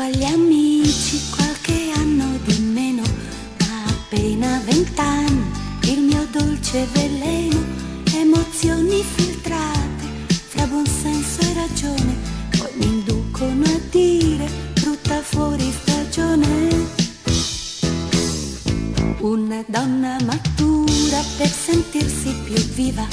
con gli amici qualche anno di meno, ma appena 20 anni, il mio dolce veleno, emozioni filtrate fra buon senso e ragione, poi mi inducono a dire brutta fuori stagione. Una donna matura per sentirsi più viva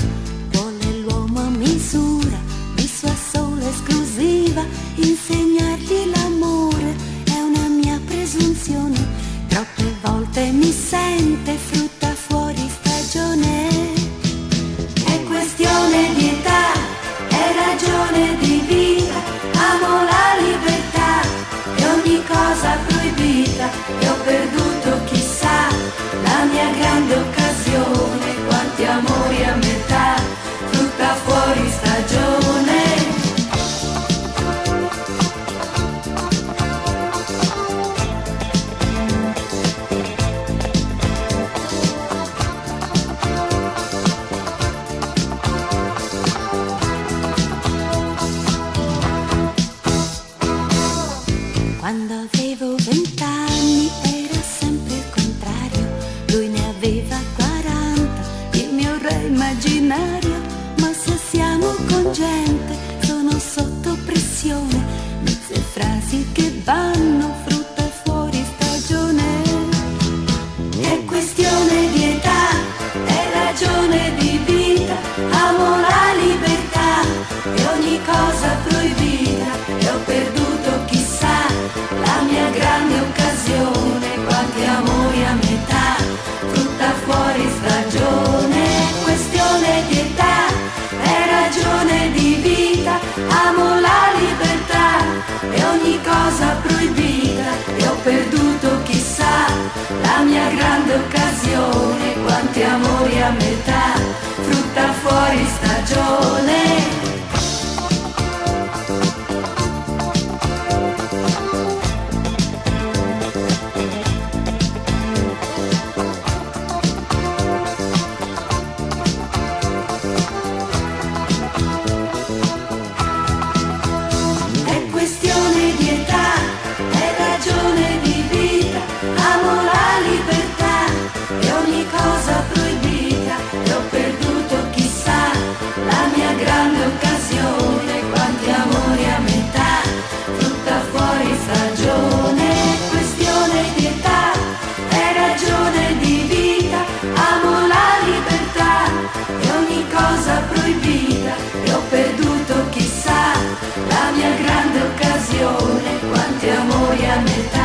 vuole l'uomo a misura di sua sola esclusiva. Insegnargli l'amore è una mia presunzione, troppe volte mi sente frutta fuori stagione. È questione di età, è ragione di vita, amo la libertà e ogni cosa proibita, e ho perduto chissà la mia grande occasione, quanti amori a metà, frutta fuori stagione. Quando avevo 20 anni era sempre il contrario, lui ne aveva 40, il mio re immaginario. Ma se siamo con gente sono sotto pressione, mezze frasi che vanno frutta fuori stagione. È questione di età, è ragione di vita, amo la libertà e ogni cosa proibita, e ho perduto chissà la mia grande occasione, quanti amori a metà, frutta fuori stagione. È questione di età, è ragione di vita, amo la libertà e ogni cosa proibita, e ho perduto chissà la mia grande occasione, quanti amori a metà, frutta fuori stagione. Quanti amori a metà.